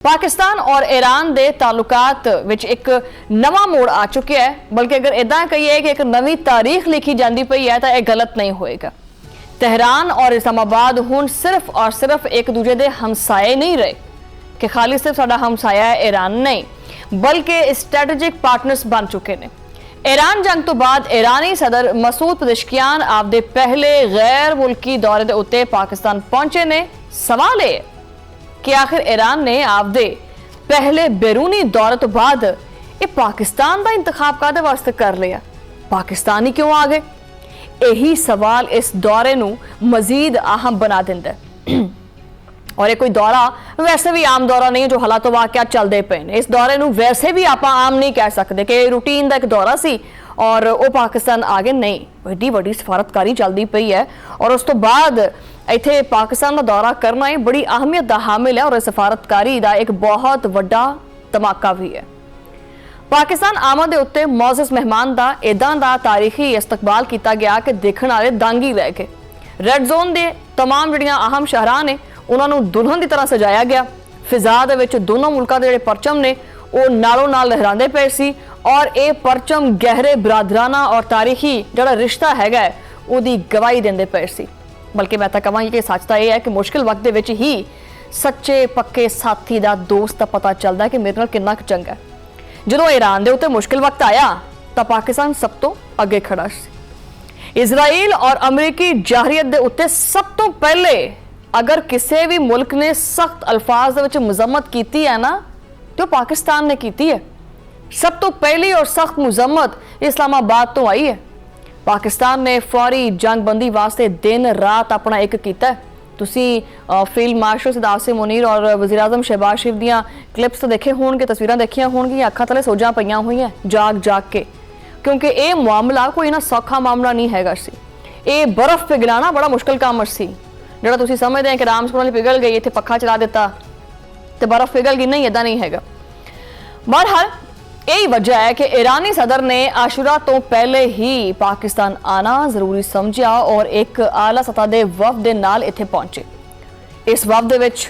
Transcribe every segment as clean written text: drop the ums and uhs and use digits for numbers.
पाकिस्तान और ईरान के ताल्लुकात विच एक नवा मोड़ आ चुका है। बल्कि अगर इदा कहिए कि एक नवी तारीख लिखी जाती पई है तो यह गलत नहीं होएगा। तेहरान और इस्लामाबाद हुण सिर्फ और सिर्फ एक दूजे के हमसाए नहीं रहे कि खाली सिर्फ साडा हमसाया है ईरान नहीं, बल्कि स्ट्रैटेजिक पार्टनर्स बन चुके हैं। ईरान जंग तो बाद ईरानी सदर मसूद पेज़ेश्कियान आपदे पहले गैर मुल्की दौरे के उत्ते पाकिस्तान पहुंचे ने। सवाल है कि आखिर ईरान ने आपदे पहले बैरूनी दौरे तो बाद ये पाकिस्तान का इंतखाब कादे वास्ते कर लिया, पाकिस्तान ही क्यों आ गए? यही सवाल इस दौरे नू मजीद अहम बना देंदा है। और ये कोई दौरा वैसे भी आम दौरा नहीं है जो हालात वाकया चलते पे ने। इस दौरे नू वैसे भी आप आम नहीं कह सकते कि रूटीन का एक दौरा सी और वो पाकिस्तान आ गए, नहीं। एडी वड्डी सफारतकारी चलती पई है और उस तो बाद इत्थे पाकिस्तान का दौरा करना ही बड़ी अहमियत का हामिल है और इस सफारतकारी का एक बहुत वड्डा धमाका भी है। पाकिस्तान आमद के उत्ते मोअज़्ज़ज़ मेहमान का इदां दा तारीखी इस्तकबाल किया गया कि देखने वाले दंग ही रह गए। रेड जोन के तमाम जड़ियां अहम शहरां ने उन्होंने दुल्हन की तरह सजाया गया। फिजा दे विच दोनों मुल्कों के जिहड़े परचम ने वो नालों नाल लहराते पे सी और ये परचम गहरे बरादराना और तारीखी जिहड़ा रिश्ता हैगा उहदी गवाही देंदे पे सी। बल्कि मैं तो कहांगी कि सच तो यह है कि मुश्किल वक्त दे विच ही सच्चे पक्के साथी का दोस्त का पता चलता है कि मेरे नाल कितना चंगा है। जो ईरान के उत्ते मुश्किल वक्त आया तो पाकिस्तान सब तो अगे खड़ा सी। इजराइल और अमरीकी जाहरीत के उत्ते सब तो पहले अगर किसी भी मुल्क ने सख्त अल्फाज विच मजम्मत की है ना तो पाकिस्तान ने की है। सब तो पहली और सख्त मजम्मत इस्लामाबाद तो आई है। पाकिस्तान ने फौरी जंगबंदी वास्ते दिन रात अपना एक किया। तुसी फील्ड मार्शल सरदार सिंह मुनीर और वज़ीर आज़म शहबाज शरीफ दियां क्लिप्स तो देखे होंगे, तस्वीरां देखिया होंगी, अखां थले सोजां पईयां हुई हैं जाग जाग के, क्योंकि ये मामला कोई ना सौखा मामला नहीं हैगा सी। ये बर्फ पिघलाना बड़ा मुश्किल काम सी, जिहड़ा तुसी समझदे हैं कि रामसपुर पिघल गई, इत्थे पक्खा चला दिता तो बर्फ पिघल गई, नहीं इदा नहीं हैगा। बहरहाल यही वजह है कि ईरानी सदर ने आशुरा तो पहले ही पाकिस्तान आना जरूरी समझा और एक आला सतह के वफद के नाल इत्थे पहुंचे। इस वफद विच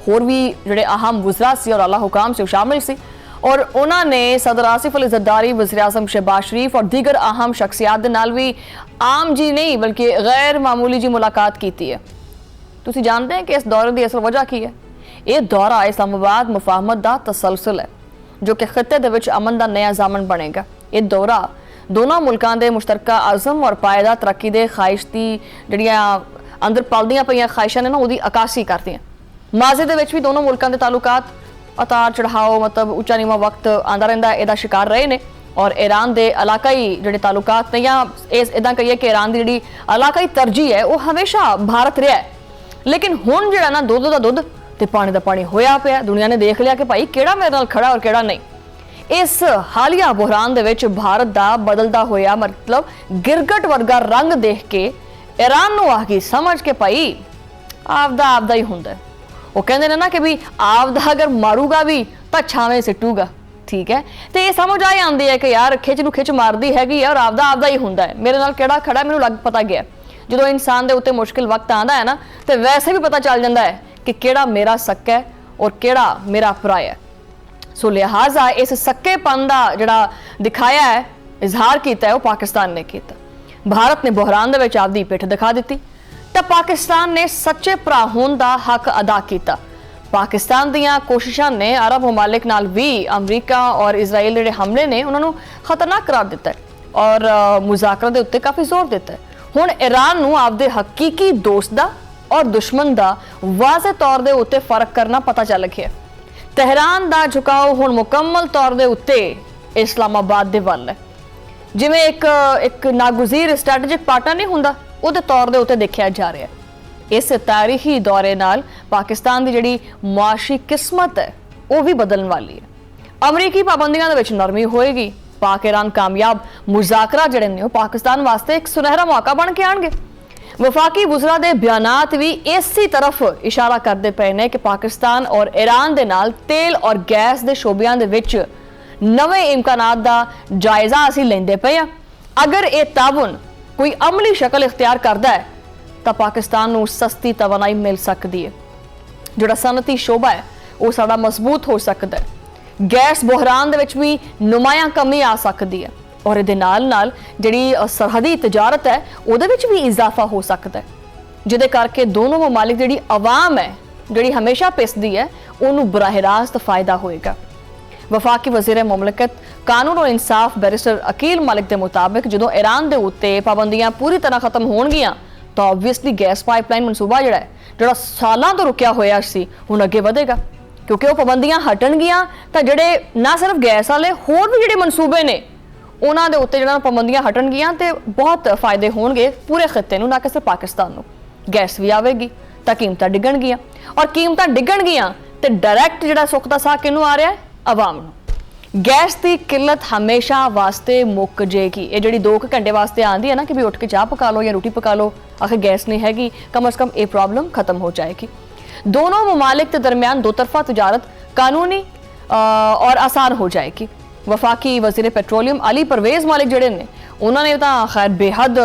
होर भी जिहड़े अहम वज़रा सी और आला हुकाम से शामिल सी और उन्होंने सदर आसिफ अली ज़रदारी, वज़ीर आज़म शहबाज शरीफ और दीगर अहम शख्सियात के नाल भी आम जी नहीं बल्कि गैर मामूली जी मुलाकात की है। तुसीं जानते हैं कि इस दौरे की असल वजह की है? यह दौरा इस्लामाबाद मुफाहमत का तसलसल है जो कि खिते दे विच अमन का नया जामन बनेगा। यह दौरा दोनों मुल्कों के मुश्तरका आज़म और पायदा तरक्की के ख्वाहिश की जड़ियाँ अंदर पलदियां पईयां ख्वाहिशां ने ना उहदी अकासी करदियां। माज़ी दे विच भी दोनों मुल्कों के ताल्लुकात उतार चढ़ाव मतलब उच्चा नीवा वक्त आंदा रहिंदा, इहदा शिकार रहे ने। और ईरान के इलाकाई जिहड़े ताल्लुकात ने या इदा कहिए कि ईरान की जिहड़ी इलाकाई तरजीह है वो हमेशा भारत रहा है, लेकिन हुण जिहड़ा ना दुध का दुध ते पानी का पानी होया पिया। दुनिया ने देख लिया कि भाई केड़ा मेरे नाल खड़ा और केड़ा नहीं। इस हालिया बुहरान दे विच भारत का बदलता होया मतलब गिरगट वर्गा रंग देख के ईरान नूं आ गई समझ के भाई आपदा ही हुंदा। वो कहंदे ने ना कि भी आपदा अगर मारूगा भी तो छावें सिटूगा, ठीक है। तो ये समझ आ आती है कि यार खिच नूं खिच मारदी हैगी और आपदा ही हुंदा है। मेरे नाल केड़ा खड़ा मैनूं लग पता गया। जो इंसान के उत्ते मुश्किल वक्त आता है ना तो वैसे भी पता चल जाता है कि केड़ा मेरा सक्का है और केड़ा मेरा पराया है। सो लिहाजा इस सक्केपन का जिहड़ा दिखाया है, इजहार किया है, वो पाकिस्तान ने किया। भारत ने बुहरान दे विच आपदी पिठ दिखा दी तो पाकिस्तान ने सच्चे भरा होने का हक अदा किया। पाकिस्तान दीयां कोशिशां ने अरब ममालिक नाल भी अमरीका और इजराइल जिहड़े हमले ने उन्होंने खतरनाक करार दिता है और मुज़ाकरा दे उत्ते काफ़ी जोर दिता है। हुण ईरान नूं आपदे हकीकी दोस्त दा और दुश्मन का वाज़े तौर के उत्ते फर्क करना पता चल गया। तेहरान का झुकाव हुण मुकम्मल तौर के उत्ते इस्लामाबाद दे वल है, जिवें एक नागुज़ीर स्ट्रैटेजिक पार्टनर नहीं हुंदा उहदे तौर के उत्ते देखा जा रहा है। इस तारीखी दौरे नाल पाकिस्तान की जिहड़ी मुआशी किस्मत है वह भी बदलने वाली है। अमरीकी पाबंदियों के विच नरमी होएगी। पाक ईरान कामयाब मुज़ाकरा जिहड़े ने पाकिस्तान वास्ते एक सुनहरा मौका बन के आएंगे। वफाकी वज़रा के बयानात भी इसी तरफ इशारा करते पे ने कि पाकिस्तान और ईरान दे नाल तेल और गैस के शोबियां दे विच नवे इम्कानात का जायजा असीं लैंदे पे आ। अगर ये ताउन कोई अमली शक्ल इख्तियार करता है तो पाकिस्तान नूं सस्ती तवानाई मिल सकती है। जिहड़ा सनअती शोबा है ਉਹ ਸਾਡਾ ਮਜ਼ਬੂਤ ਹੋ ਸਕਦਾ ਹੈ। ਗੈਸ ਬੁਹਰਾਨ ਦੇ ਵਿੱਚ ਵੀ ਨੁਮਾਇਆਂ ਕਮੀ ਆ ਸਕਦੀ ਹੈ ਔਰ ਇਹਦੇ ਨਾਲ ਜਿਹੜੀ ਸਰਹੱਦੀ ਤਜਾਰਤ ਹੈ ਉਹਦੇ ਵਿੱਚ ਵੀ ਇਜ਼ਾਫਾ ਹੋ ਸਕਦਾ ਹੈ, ਜਿਹਦੇ ਕਰਕੇ ਦੋਨੋਂ ਮਮਾਲਿਕ ਜਿਹੜੀ ਆਵਾਮ ਹੈ ਜਿਹੜੀ ਹਮੇਸ਼ਾ ਪਿਸਦੀ ਹੈ ਉਹਨੂੰ ਬਰਾਹ ਰਾਸਤ ਫਾਇਦਾ ਹੋਏਗਾ। ਵਫਾਕੀ ਵਜ਼ੀਰ ਮੁਮਲਕਤ ਕਾਨੂੰਨ और इंसाफ बैरिस्टर अकील मलिक के मुताबिक जो ईरान के उत्ते पाबंदियां पूरी तरह खत्म होणगियां तो ऑबवियसली गैस पाइपलाइन मनसूबा जिहड़ा सालों तो रुकिया होया सी हुण अगे वधेगा, क्योंकि वो पाबंदियां हटणगियां तो जिहड़े ना सिर्फ गैस वाले होर भी जिहड़े मनसूबे ने उन्हां दे उत्ते जिहड़ा पाबंदियां हटणगियां ते बहुत फायदे होणगे पूरे खित्ते नूं, ना कि सिर्फ पाकिस्तान नूं। गैस भी आवेगी तो कीमतां डिगणगियां और कीमतां डिगणगियां ते डायरैक्ट जिहड़ा सुख दा साह किहनूं आ रहा है आवाम नूं। गैस की किल्लत हमेशा वास्ते मुक जाएगी। ये जी 2 घंटे वास्ते आती है ना कि भी उठ के चाह पका लो या रोटी पका लो, आखिर गैस नहीं हैगी, कम अज़ कम ये प्रॉब्लम खत्म हो जाएगी। दोनों ममालिक के दरमियान दो तरफा तजारत कानूनी और आसान हो जाएगी। वफाकी वज़ीर पेट्रोलियम अली परवेज़ मलिक जिहड़े ने उन्होंने तो खैर बेहद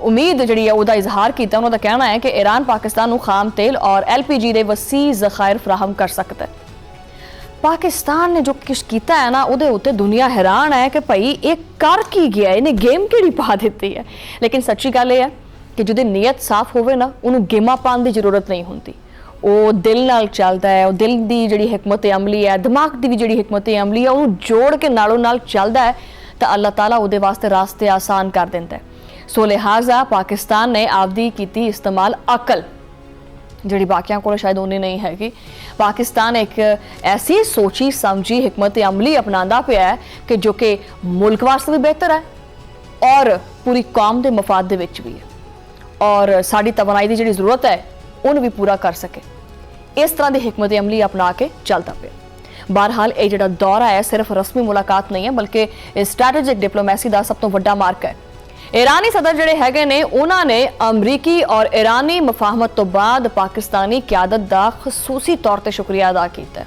उम्मीद जी है इजहार किया। उन्होंने कहना है कि ईरान पाकिस्तान को खाम तेल और LPG के वसी ज़खायर फराहम कर सकता है। पाकिस्तान ने जो कुछ किया है ना उहदे उत्ते दुनिया हैरान है कि भाई ये कर की गया, इन्हें गेम किहड़ी पा दी है। लेकिन सच्ची गल यह है कि जिहदी नीयत साफ होवे ना उन्होंने गेमां पाउण दी जरूरत नहीं होंदी। वो दिल नाल चलदा है, वो दिल दी जिहड़ी हिकमत अमली है, दिमाग दी भी जिहड़ी हिकमत अमली है उन्होंने जोड़ के नालों नाल चलदा है तो अल्लाह ताला उहदे वास्ते रास्ते आसान कर दिंदा है। सो लिहाजा पाकिस्तान ने आपदी कीती इस्तेमाल अकल जिहड़ी बाकियां कोल शायद उन्नी नहीं हैगी। पाकिस्तान एक ऐसी सोची समझी हिकमत अमली अपनांदा पिया है कि जो कि मुल्क वास्ते भी बेहतर है और पूरी कौम के मफाद दे विच भी है और साड़ी तवानाई की जिहड़ी जरूरत है उन्हें भी पूरा कर सके। इस तरह की हिकमत अमली अपना के चलता पिया। बहरहाल ये जिहड़ा दौरा है सिर्फ रस्मी मुलाकात नहीं है बल्कि स्ट्रैटेजिक डिप्लोमैसी का सब तो वड्डा मार्क है। ईरानी सदर जिहड़े हैगे ने उन्होंने अमरीकी और ईरानी मुफाहमत तो बाद पाकिस्तानी क्यादत का खसूसी तौर पर शुक्रिया अदा किया।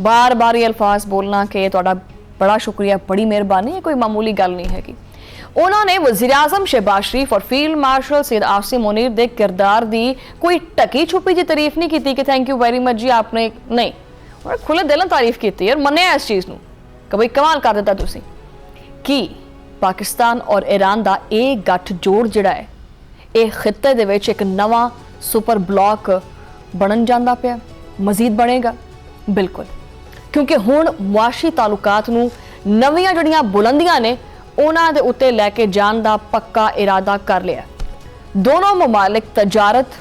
बार बार ये अल्फाज बोलना कि तुहाडा बड़ा शुक्रिया, बड़ी मेहरबानी, ये कोई मामूली गल नहीं हैगी। उन्होंने वज़ीर आज़म शहबाज शरीफ और फील्ड मार्शल सैयद आसिम मुनीर के किरदार की कोई टकी छुपी जी तारीफ नहीं की कि थैंक यू वेरी मच जी आपने, नहीं, उन्होंने खुले दिल तारीफ की और मन्निया इस चीज़ नूं कि भाई कमाल कर दिता तुसीं। कि पाकिस्तान और ईरान का ये गठ जोड़ जिहड़ा है ये खित्ते दे विच एक नवा सुपर ब्लॉक बनन जांदा पिया, मजीद बनेगा बिल्कुल, क्योंकि हुण मुआशी तालुकात नूं नवीआं जिहड़ियां बुलंदियां ने उन्हां दे उत्ते लैके जाण दा पक्का इरादा कर लिया। दोनों ममालिक तजारत,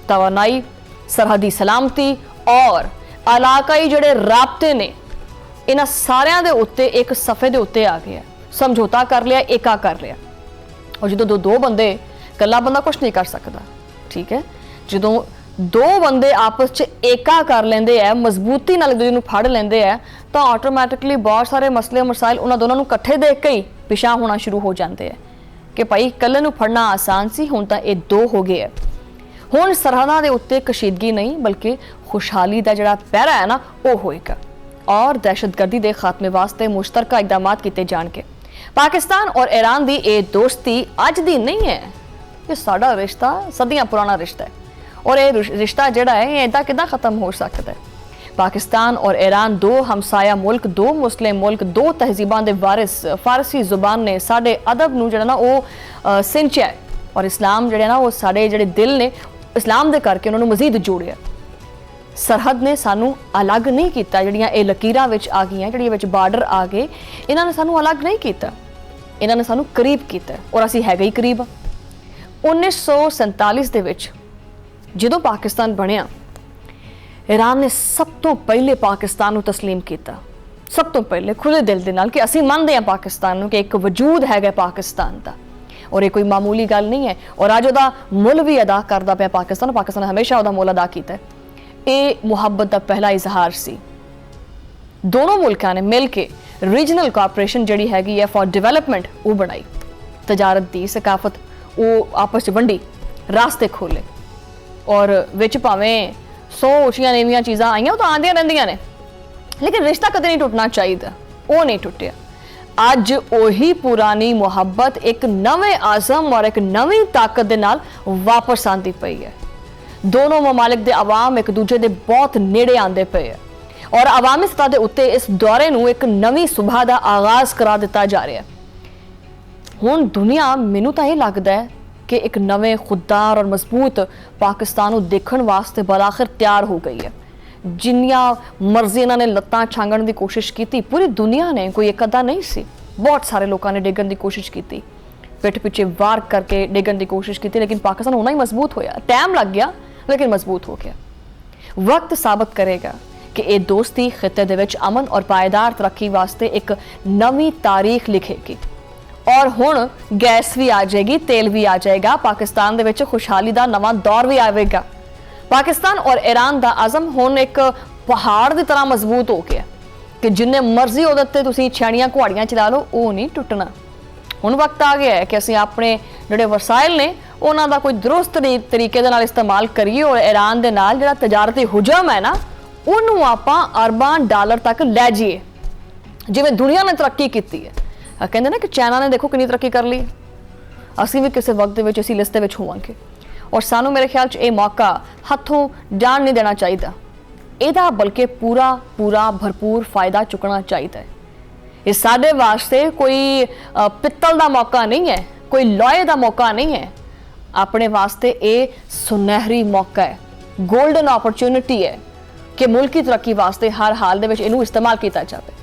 तवानाई, सरहदी सलामती और इलाकाई जिहड़े राबते ने इन्हां सारियां दे उत्ते एक सफ़े दे उत्ते आ गए, समझौता कर लिया, एका कर लिया। और जो दो बंदे कला बंदा कुछ नहीं कर सकता, ठीक है, जो दो बंदे आपस च एका कर लेंदे है, मजबूती नाल एक दूजे नूं फड़ लेंदे है तो ऑटोमैटिकली बहुत सारे मसले मसाइल उन्हां दोनों नूं इकट्ठे देख के ही पिछा होना शुरू हो जाते हैं कि भाई कल्ले नूं फड़ना आसान सी, हुण तां ये 2 हो गए है। हुण सरहदां दे उत्ते कशीदगी नहीं बल्कि खुशहाली का जिहड़ा पहरा है ना वो होएगा और दहशतगर्दी के खात्मे वास्ते मुश्तरका इकदाम किए जाणगे। पाकिस्तान और ईरान की ये दोस्ती अज दी नहीं है, ये साडा रिश्ता सदियां पुराना रिश्ता है और ये रिश्ता जिहड़ा है ये इदां किदां खत्म हो सकता है। पाकिस्तान और ईरान 2 हमसाया मुल्क, 2 मुस्लिम मुल्क, 2 तहजीबां दे वारिस। फारसी जुबान ने साडे अदब नूं जिहड़ा ना वो सिंचिया है और इस्लाम जिहड़ा ना वो साडे जिहड़े दिल ने इस्लाम दे करके उन्होंने मजीद जोड़िया। सरहद ने सानू अलग नहीं किया, जिहड़ियां ये लकीरां विच आ गईयां, जिहड़ियां विच बार्डर आ गए, इन्हां ने सानू अलग नहीं किया, इन्हां ने सानू करीब किया और असीं हैगे ही करीब। 1947 दे विच जदों पाकिस्तान बनिया ईरान ने सब तो पहले पाकिस्तान नूं तस्लीम किया, सब तो पहले खुले दिल दे नाल कि असीं मनदे हां पाकिस्तान नूं कि एक वजूद हैगा पाकिस्तान दा और ये कोई मामूली गल नहीं है और अज उहदा मुल भी अदा करदा पिया पाकिस्तान। पाकिस्तान हमेशा उहदा मुल अदा किया है। ये मुहब्बत का पहला इजहार सी। दोनों मुल्कों ने मिल के रीजनल कोऑपरेशन जिहड़ी हैगी है फॉर डिवेलपमेंट वो बनाई, तजारत दी, सकाफत वो आपस च वंडी, रास्ते खोले और विच भावें 100 ऊचियां नीवियां चीज़ां आईयां तो आंदियां रहिंदियां ने, लेकिन रिश्ता कदे नहीं टुटना चाहिए, वो नहीं टुटिया। अज ओही पुरानी मुहब्बत एक नवे आज़म और एक नवी ताकत दे नाल वापस आंदी पई है। दोनों ममालिक दे आवाम एक दूजे दे बहुत नेड़े आंदे पे है और आवामी सतह दे उत्ते इस दौरे नूं एक नवीं सुबह दा आगाज़ करा दिता जा रहा है। हुण दुनिया मैनूं तां इह लगदा है कि एक नवे खुददार और मजबूत पाकिस्तान नूं देखण वास्ते बलाखिर तैयार हो गई है। जिन्नियां मर्जी इन्हां ने लत्तां छांगण दी कोशिश की, पूरी दुनिया ने, कोई एक अद्धा नहीं सी, बहुत सारे लोगों ने डिगण की कोशिश की, पिठ पिछे वार करके डिगण की कोशिश की, लेकिन पाकिस्तान उन्ना ही मजबूत होया। टाइम लग गया लेकिन मजबूत हो गया। वक्त साबित करेगा कि ये दोस्ती खिते दे विच अमन और पायदार तरक्की वास्ते एक नवी तारीख लिखेगी और हुण गैस भी आ जाएगी, तेल भी आ जाएगा, पाकिस्तान दे विच खुशहाली दा नवा दौर भी आएगा। पाकिस्तान और ईरान दा अज़म हुण एक पहाड़ की तरह मजबूत हो गया कि जिन्ने मर्जी उहदे ते तुसीं छेड़ियां घुआड़ियां चला लो, वो नहीं टुटना। हुण वक्त आ गया है कि असीं अपने जिहड़े वसाइल ने उन्हां दा कोई दुरुस्त तरीके दे नाल इस्तेमाल करिए और ईरान दे नाल जिहड़ा तजारती हुजम है ना, उहनूं आपां अरबां डॉलर तक लै जाइए जिवें दुनिया ने तरक्की कीती है। कहते ना कि चाइना ने देखो कितनी तरक्की कर ली, असीं भी किसी वक्त दे विच इसी लिस्ट दे विच होवांगे और सानू मेरे ख्याल च ये मौका हथों जान नहीं देना चाहिए, इहदा बल्कि पूरा पूरा भरपूर फायदा चुकना चाहिए। ये साडे वास्ते कोई पित्तल का मौका नहीं है, कोई लोहे का मौका नहीं है, अपने वास्ते ये सुनहरी मौका है, गोल्डन अपॉर्चुनिटी है कि मुल्क की तरक्की वास्ते हर हाल दे विच इहनूं इस्तेमाल किया जाए।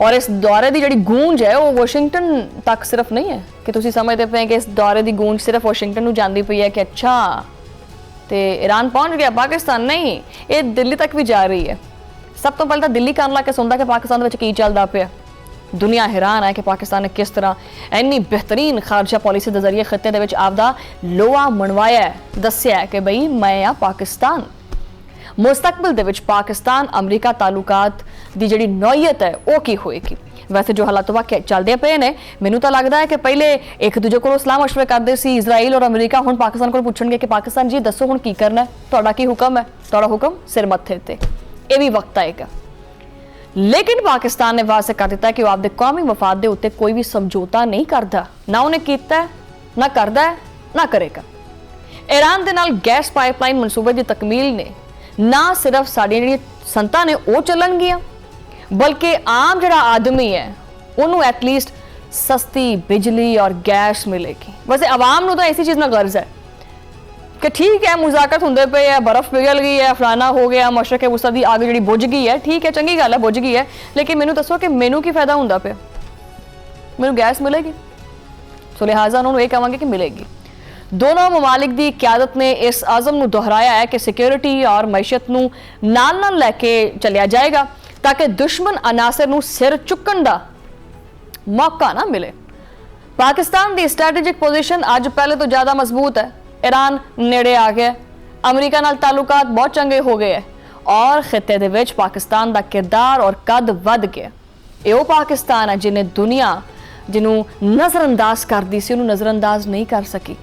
और इस दौरे की जिहड़ी गूंज है वो वाशिंगटन तक सिर्फ नहीं है कि तुसीं समझते पे कि इस दौरे की गूंज सिर्फ वाशिंगटन नूं जांदी पई है कि अच्छा तो ईरान पहुंच गया, पाकिस्तान नहीं, ये दिल्ली तक भी जा रही है। सब तो पहले तो दिल्ली कान ला के सुनता कि पाकिस्तान की चलता पे, दुनिया हैरान है कि पाकिस्तान ने किस तरह इन्नी बेहतरीन खारजा पॉलिसी के जरिए खिते दे विच आपदा लोहा मनवाया है, दस्सिया है कि बई मैं आ पाकिस्तान। मुस्तकबिल दे विच पाकिस्तान अमरीका तालुकात दी जिहड़ी नौयत है वो की होएगी। वैसे जो हालात वाकई चलते पे ने, मैनूं तां लगदा है कि पहले एक दूजे को सलाह मशवरे करते सी इजराइल और अमरीका, हुण पाकिस्तान को पुछणगे कि पाकिस्तान जी दसो हुण की करना है, तुहाडा की हुक्म है, तुहाडा हुक्म सिर मत्थे ते। ये भी वक्त आएगा, लेकिन पाकिस्तान ने वाज़ेह कर दिता है कि वो आपदे कौमी मफाद दे उत्ते कोई भी समझौता नहीं करता, ना उन्हें कीता है, ना करदा है, ना करेगा। ईरान दे नाल गैस पाइपलाइन मनसूबे की तकमील ने ना सिर्फ साड़ी जिहड़ी संतां ने वो चलणगियां, बल्कि आम जिहड़ा आदमी है उन्होंने एटलीस्ट सस्ती बिजली और गैस मिलेगी। वैसे आवाम नूं तां इसी चीज़ में गर्ज है कि ठीक है मुज़ाकरात होंदे पे है, बर्फ पिघल गई है, फलाना हो गया, मशरक़ वसत दी आग जिहड़ी बुझ गई है, ठीक है चंगी गल है बुझ गई है, लेकिन मैनूं दसो कि मैनूं की फायदा होंदा पे, मैनूं गैस मिलेगी? सो लिहाजा उन्होंने ये कहांगे कि मिलेगी। दोनों ममालिक की क्यादत ने इस आज़म नूं दोहराया है कि सिक्योरिटी और मैशत नूं नाल नाल लैके चलिया जाएगा ताकि दुश्मन अनासर नूं सिर चुकण दा मौका ना मिले। पाकिस्तान की स्ट्रैटेजिक पोजीशन अज पहले तो ज़्यादा मजबूत है, ईरान नेड़े आ गया, अमरीका नाल ताल्लुकात बहुत चंगे हो गए हैं और खिते दे विच पाकिस्तान का किरदार और कद वध गया। ये पाकिस्तान है जिन्हें दुनिया जिन्हों नज़रअंदाज करती सी उन्होंने नज़रअंदाज नहीं कर सकी।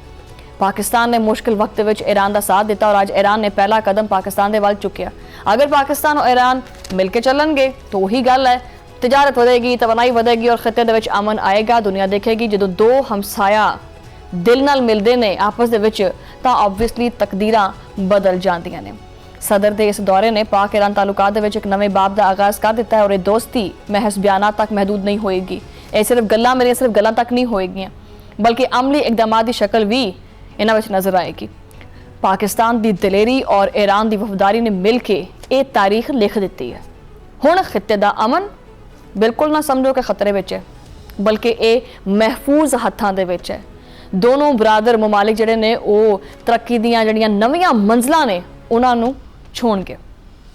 पाकिस्तान ने मुश्किल वक्त विच ईरान का साथ दिता और आज ईरान ने पहला कदम पाकिस्तान के वल चुकिया। अगर पाकिस्तान और ईरान मिलकर चलणगे तो वही गल है, तजारत वधेगी, तवानाई वधेगी और खिते दे विच अमन आएगा। दुनिया देखेगी जो दो हमसाया दिल नाल मिलते हैं आपस दे विच तां ऑब्वियसली तकदीरां बदल जांदियां ने। सदर के इस दौरे ने पाक ईरान ताल्लुकात दे विच एक नवे बाब का आगाज़ कर दिता है और ये दोस्ती महज बयानां तक महदूद नहीं होएगी, ये सिर्फ गल्लां मेरियां सिर्फ गल्लां तक नहीं होएगियां, बल्कि अमली इकदामात की शक्ल भी इन्हां विच नज़र आएगी। पाकिस्तान की दिलेरी और ईरान की वफादारी ने मिल के ये तारीख लिख दी है। हुण खिते का अमन बिल्कुल ना समझो कि खतरे विच है, बल्कि ये महफूज हत्थां दे विच है। दोनों बरादर ममालिक जिहड़े ने वो तरक्की दीयां जिहड़ियां नवीआं मंजिलां ने उन्हां नूं छूणगे।